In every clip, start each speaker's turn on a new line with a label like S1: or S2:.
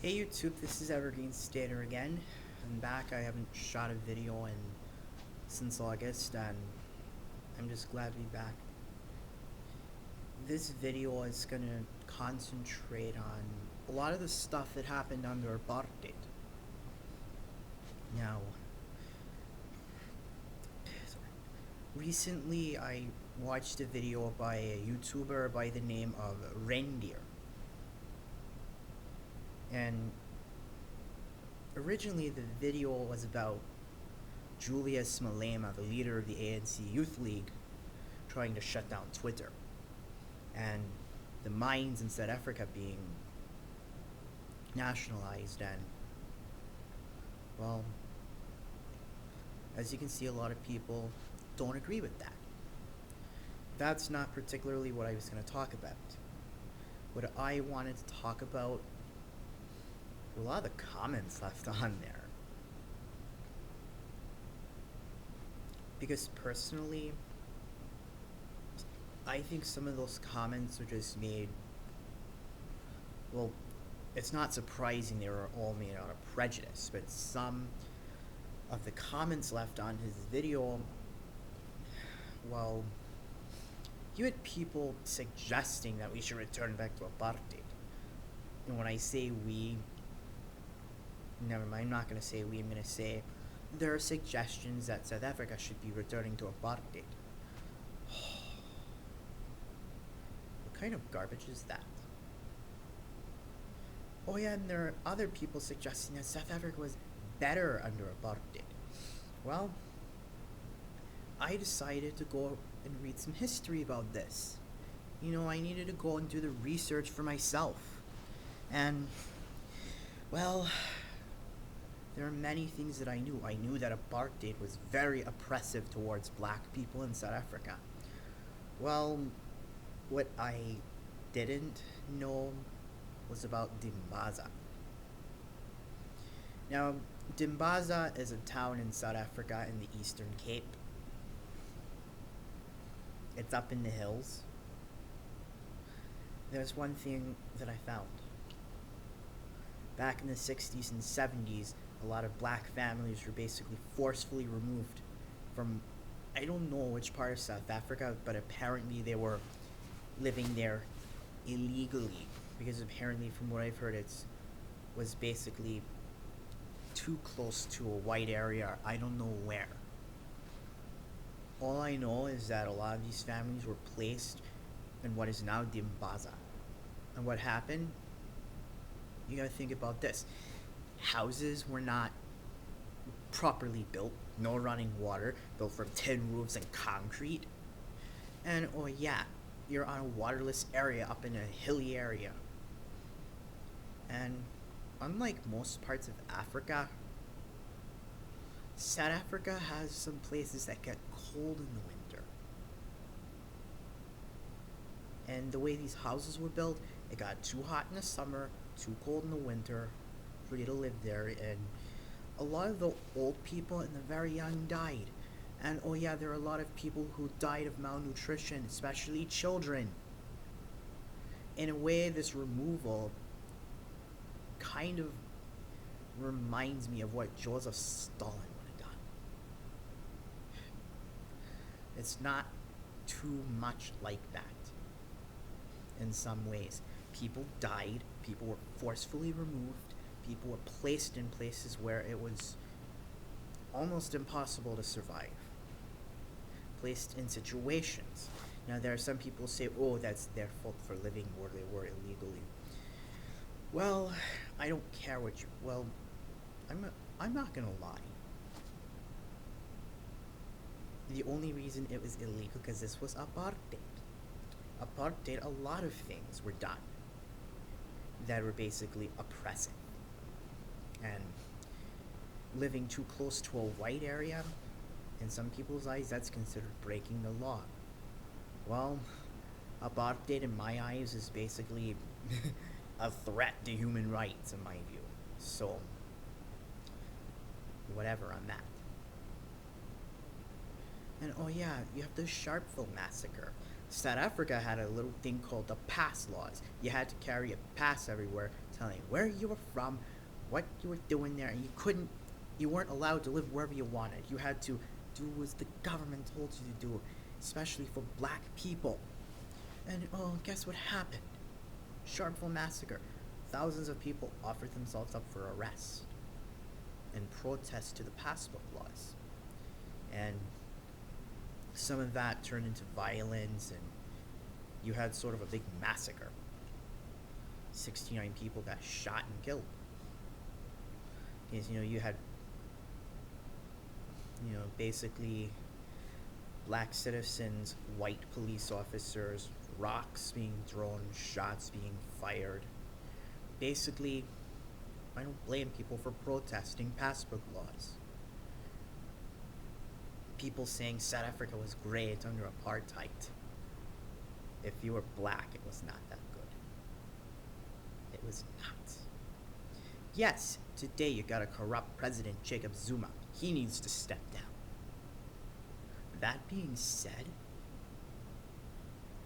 S1: Hey YouTube, this is Evergreen Stater again. I'm back. I haven't shot a video since August, and I'm just glad to be back. This video is gonna concentrate on a lot of the stuff that happened under apartheid. Now, recently I watched a video by a YouTuber by the name of Reindeer, and originally the video was about Julius Malema, the leader of the ANC Youth League, trying to shut down Twitter, and the mines in South Africa being nationalized. And, well, as you can see, a lot of people don't agree with that. That's not particularly what I was going to talk about. What I wanted to talk about were a lot of the comments left on there. Because personally, I think some of those comments are just made, well, it's not surprising they were all made out of prejudice, but some of the comments left on his video, well, you had people suggesting that we should return back to apartheid. And when I say we, never mind, I'm not going to say we, I'm going to say there are suggestions that South Africa should be returning to apartheid. What kind of garbage is that? Oh yeah, and there are other people suggesting that South Africa was better under apartheid. Well, I decided to go and read some history about this. I needed to go and do the research for myself. And, well, there are many things that I knew. I knew that apartheid was very oppressive towards black people in South Africa. Well, what I didn't know was about Dimbaza. Now, Dimbaza is a town in South Africa in the Eastern Cape. It's up in the hills. There's one thing that I found. Back in the 60s and 70s, a lot of black families were basically forcefully removed from, I don't know which part of South Africa, but apparently they were living there illegally, because apparently, from what I've heard, it was basically too close to a white area. I don't know where. All I know is that a lot of these families were placed in what is now Dimbaza. And what happened? You gotta think about this. Houses were not properly built, no running water, built from tin roofs and concrete. And oh yeah, you're on a waterless area up in a hilly area. And unlike most parts of Africa, South Africa has some places that get cold in the winter. And the way these houses were built, it got too hot in the summer, too cold in the winter for you to live there. And a lot of the old people and the very young died. And oh yeah, there are a lot of people who died of malnutrition, especially children. In a way, this removal kind of reminds me of what Joseph Stalin would have done. It's not too much like that in some ways. People died, people were forcefully removed, people were placed in places where it was almost impossible to survive. Placed in situations. Now, there are some people who say, oh, that's their fault for living where they were illegally. Well, I don't care what you... Well, I'm not gonna lie. The only reason it was illegal because this was apartheid. Apartheid, a lot of things were done that were basically oppressive. And living too close to a white area, in some people's eyes, that's considered breaking the law. Well, apartheid in my eyes is basically a threat to human rights in my view. So, whatever on that. And oh yeah, you have the Sharpeville massacre. South Africa had a little thing called the pass laws. You had to carry a pass everywhere telling where you were from, what you were doing there, and you weren't allowed to live wherever you wanted. You had to do as the government told you to do, especially for black people. And oh, guess what happened? Sharpeville massacre. Thousands of people offered themselves up for arrest in protest to the passport laws. And some of that turned into violence, and you had sort of a big massacre. 69 people got shot and killed. Because, you had, basically black citizens, white police officers, rocks being thrown, shots being fired. Basically, I don't blame people for protesting passport laws. People saying South Africa was great under apartheid. If you were black, it was not that good. It was not. Yes, today you got a corrupt president, Jacob Zuma. He needs to step down. That being said,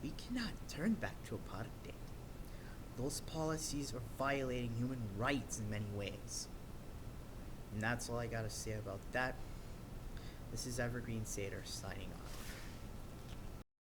S1: we cannot turn back to apartheid. Those policies are violating human rights in many ways. And that's all I gotta say about that. This is Evergreen Sater signing off.